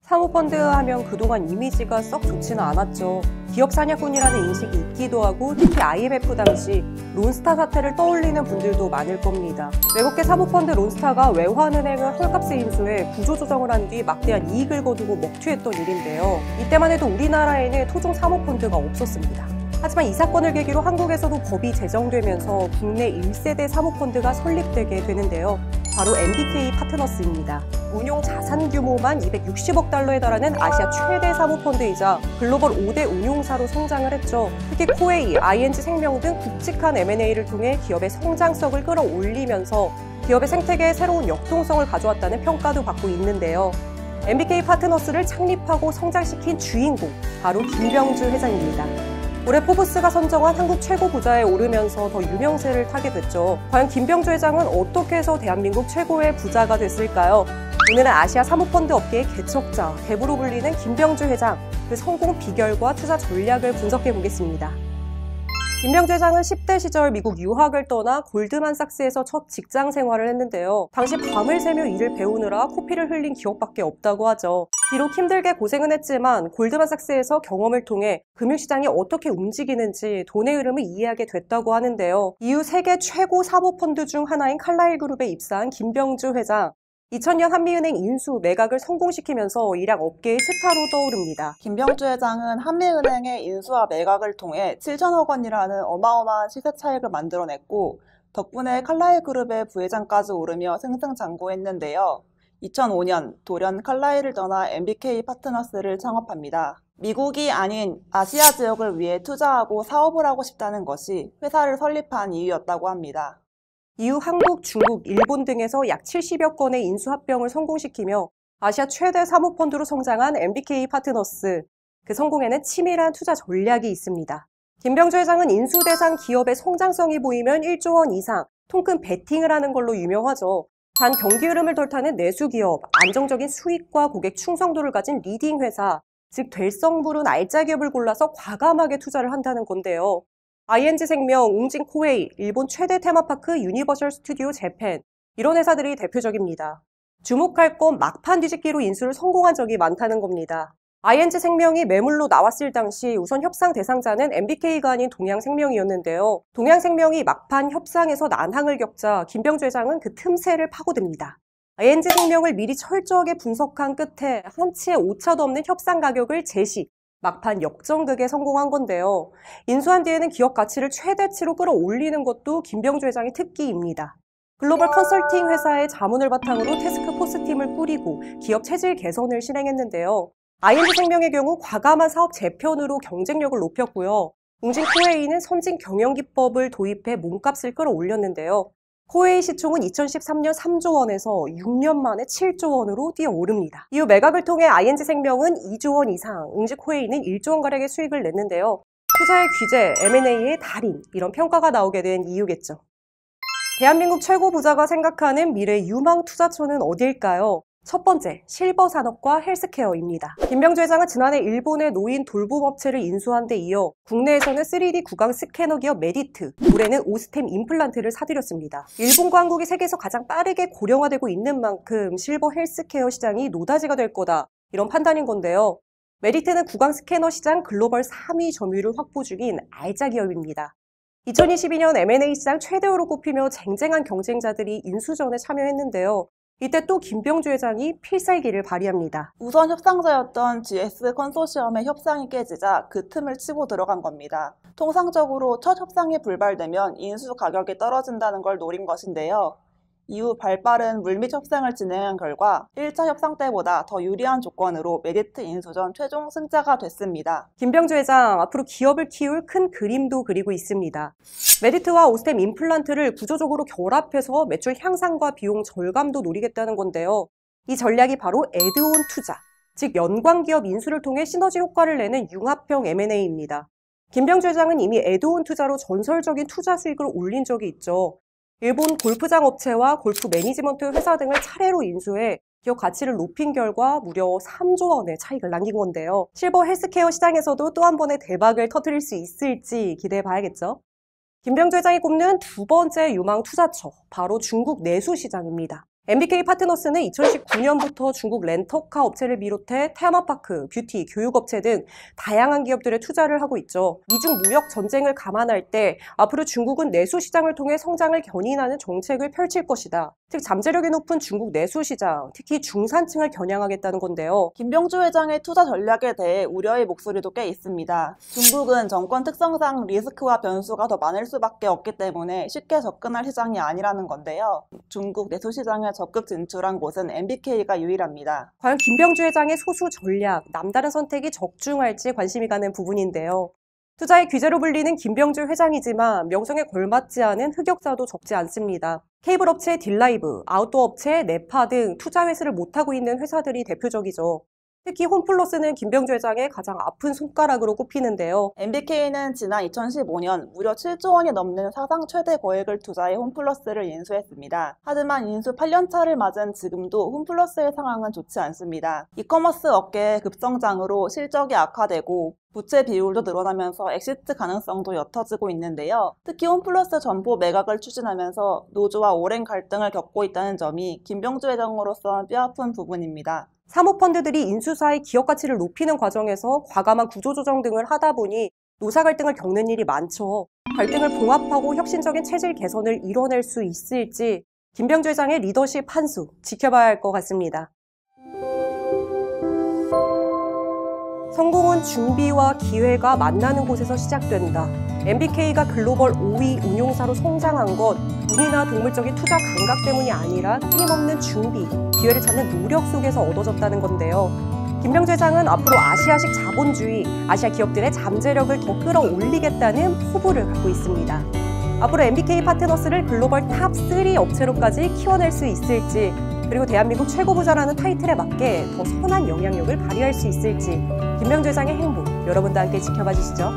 사모펀드 하면 그동안 이미지가 썩 좋지는 않았죠. 기업 사냥꾼이라는 인식이 있기도 하고 특히 IMF 당시 론스타 사태를 떠올리는 분들도 많을 겁니다. 외국계 사모펀드 론스타가 외환은행을 헐값에 인수해 구조조정을 한 뒤 막대한 이익을 거두고 먹튀했던 일인데요. 이때만 해도 우리나라에는 토종 사모펀드가 없었습니다. 하지만 이 사건을 계기로 한국에서도 법이 제정되면서 국내 1세대 사모펀드가 설립되게 되는데요. 바로 MBK 파트너스입니다. 운용 자산 규모만 260억 달러에 달하는 아시아 최대 사모펀드이자 글로벌 5대 운용사로 성장을 했죠. 특히 코웨이, ING 생명 등 굵직한 M&A를 통해 기업의 성장성을 끌어올리면서 기업의 생태계에 새로운 역동성을 가져왔다는 평가도 받고 있는데요. MBK 파트너스를 창립하고 성장시킨 주인공, 바로 김병주 회장입니다. 올해 포브스가 선정한 한국 최고 부자에 오르면서 더 유명세를 타게 됐죠. 과연 김병주 회장은 어떻게 해서 대한민국 최고의 부자가 됐을까요? 오늘은 아시아 사모펀드 업계의 개척자, 대부로 불리는 김병주 회장, 그 성공 비결과 투자 전략을 분석해 보겠습니다. 김병주 회장은 10대 시절 미국 유학을 떠나 골드만삭스에서 첫 직장 생활을 했는데요. 당시 밤을 새며 일을 배우느라 코피를 흘린 기억밖에 없다고 하죠. 비록 힘들게 고생은 했지만 골드만삭스에서 경험을 통해 금융시장이 어떻게 움직이는지 돈의 흐름을 이해하게 됐다고 하는데요. 이후 세계 최고 사모펀드 중 하나인 칼라일 그룹에 입사한 김병주 회장. 2000년 한미은행 인수 매각을 성공시키면서 일약 업계의 스타로 떠오릅니다. 김병주 회장은 한미은행의 인수와 매각을 통해 7천억 원이라는 어마어마한 시세 차익을 만들어냈고 덕분에 칼라일 그룹의 부회장까지 오르며 승승장구했는데요. 2005년 돌연 칼라일을 떠나 MBK 파트너스를 창업합니다. 미국이 아닌 아시아 지역을 위해 투자하고 사업을 하고 싶다는 것이 회사를 설립한 이유였다고 합니다. 이후 한국, 중국, 일본 등에서 약 70여 건의 인수합병을 성공시키며 아시아 최대 사모펀드로 성장한 MBK 파트너스. 그 성공에는 치밀한 투자 전략이 있습니다. 김병주 회장은 인수 대상 기업의 성장성이 보이면 1조 원 이상 통큰 베팅을 하는 걸로 유명하죠. 단 경기 흐름을 덜 타는 내수기업, 안정적인 수익과 고객 충성도를 가진 리딩 회사, 즉 될성 부른 알짜 기업을 골라서 과감하게 투자를 한다는 건데요. ING 생명, 웅진 코웨이, 일본 최대 테마파크 유니버셜 스튜디오 재팬, 이런 회사들이 대표적입니다. 주목할 건 막판 뒤집기로 인수를 성공한 적이 많다는 겁니다. ING 생명이 매물로 나왔을 당시 우선 협상 대상자는 MBK가 아닌 동양생명이었는데요. 동양생명이 막판 협상에서 난항을 겪자 김병주 회장은 그 틈새를 파고듭니다. ING 생명을 미리 철저하게 분석한 끝에 한치의 오차도 없는 협상 가격을 제시, 막판 역전극에 성공한 건데요. 인수한 뒤에는 기업 가치를 최대치로 끌어올리는 것도 김병주 회장의 특기입니다. 글로벌 컨설팅 회사의 자문을 바탕으로 태스크포스 팀을 꾸리고 기업 체질 개선을 실행했는데요. ING 생명의 경우 과감한 사업 재편으로 경쟁력을 높였고요. 웅진 코웨이는 선진 경영 기법을 도입해 몸값을 끌어올렸는데요. 코웨이 시총은 2013년 3조 원에서 6년 만에 7조 원으로 뛰어오릅니다. 이후 매각을 통해 ING 생명은 2조 원 이상, 웅진 코웨이는 1조 원가량의 수익을 냈는데요. 투자의 귀재, M&A의 달인, 이런 평가가 나오게 된 이유겠죠. 대한민국 최고 부자가 생각하는 미래 유망 투자처는 어디일까요? 첫 번째, 실버산업과 헬스케어입니다. 김병주 회장은 지난해 일본의 노인 돌봄업체를 인수한 데 이어 국내에서는 3D 구강 스캐너 기업 메디트, 올해는 오스템 임플란트를 사들였습니다. 일본과 한국이 세계에서 가장 빠르게 고령화되고 있는 만큼 실버 헬스케어 시장이 노다지가 될 거다, 이런 판단인 건데요. 메디트는 구강 스캐너 시장 글로벌 3위 점유율을 확보 중인 알짜 기업입니다. 2022년 M&A 시장 최대어로 꼽히며 쟁쟁한 경쟁자들이 인수전에 참여했는데요. 이때 또 김병주 회장이 필살기를 발휘합니다. 우선 협상자였던 GS 컨소시엄의 협상이 깨지자 그 틈을 치고 들어간 겁니다. 통상적으로 첫 협상이 불발되면 인수 가격이 떨어진다는 걸 노린 것인데요. 이후 발빠른 물밑 협상을 진행한 결과 1차 협상 때보다 더 유리한 조건으로 메디트 인수전 최종 승자가 됐습니다. 김병주 회장, 앞으로 기업을 키울 큰 그림도 그리고 있습니다. 메디트와 오스템 임플란트를 구조적으로 결합해서 매출 향상과 비용 절감도 노리겠다는 건데요. 이 전략이 바로 애드온 투자, 즉 연관기업 인수를 통해 시너지 효과를 내는 융합형 M&A입니다. 김병주 회장은 이미 애드온 투자로 전설적인 투자 수익을 올린 적이 있죠. 일본 골프장 업체와 골프 매니지먼트 회사 등을 차례로 인수해 기업 가치를 높인 결과 무려 3조 원의 차익을 남긴 건데요. 실버 헬스케어 시장에서도 또 한 번의 대박을 터뜨릴 수 있을지 기대해 봐야겠죠. 김병주 회장이 꼽는 두 번째 유망 투자처, 바로 중국 내수 시장입니다. MBK 파트너스는 2019년부터 중국 렌터카 업체를 비롯해 테마파크, 뷰티, 교육업체 등 다양한 기업들에 투자를 하고 있죠. 미중 무역 전쟁을 감안할 때 앞으로 중국은 내수 시장을 통해 성장을 견인하는 정책을 펼칠 것이다. 즉 잠재력이 높은 중국 내수 시장, 특히 중산층을 겨냥하겠다는 건데요. 김병주 회장의 투자 전략에 대해 우려의 목소리도 꽤 있습니다. 중국은 정권 특성상 리스크와 변수가 더 많을 수밖에 없기 때문에 쉽게 접근할 시장이 아니라는 건데요. 중국 내수 시장에 적극 진출한 곳은 MBK가 유일합니다. 과연 김병주 회장의 소수 전략, 남다른 선택이 적중할지 관심이 가는 부분인데요. 투자의 귀재로 불리는 김병주 회장이지만 명성에 걸맞지 않은 흑역사도 적지 않습니다. 케이블 업체 딜라이브, 아웃도어 업체 네파 등 투자 회수를 못하고 있는 회사들이 대표적이죠. 특히 홈플러스는 김병주 회장의 가장 아픈 손가락으로 꼽히는데요. MBK는 지난 2015년 무려 7조 원이 넘는 사상 최대 거액을 투자해 홈플러스를 인수했습니다. 하지만 인수 8년차를 맞은 지금도 홈플러스의 상황은 좋지 않습니다. 이커머스 업계의 급성장으로 실적이 악화되고 부채 비율도 늘어나면서 엑시트 가능성도 옅어지고 있는데요. 특히 홈플러스 점포 매각을 추진하면서 노조와 오랜 갈등을 겪고 있다는 점이 김병주 회장으로서는 뼈아픈 부분입니다. 사모펀드들이 인수사의 기업 가치를 높이는 과정에서 과감한 구조조정 등을 하다 보니 노사 갈등을 겪는 일이 많죠. 갈등을 봉합하고 혁신적인 체질 개선을 이뤄낼 수 있을지 김병주 회장의 리더십 한 수 지켜봐야 할 것 같습니다. 성공은 준비와 기회가 만나는 곳에서 시작된다. MBK가 글로벌 5위 운용사로 성장한 건 운이나 동물적인 투자 감각 때문이 아니라 끊임없는 준비, 기회를 찾는 노력 속에서 얻어졌다는 건데요. 김병주 회장은 앞으로 아시아식 자본주의, 아시아 기업들의 잠재력을 더 끌어올리겠다는 포부를 갖고 있습니다. 앞으로 MBK 파트너스를 글로벌 탑3 업체로까지 키워낼 수 있을지, 그리고 대한민국 최고 부자라는 타이틀에 맞게 더 선한 영향력을 발휘할 수 있을지 김병주 회장의 행보 여러분도 함께 지켜봐 주시죠.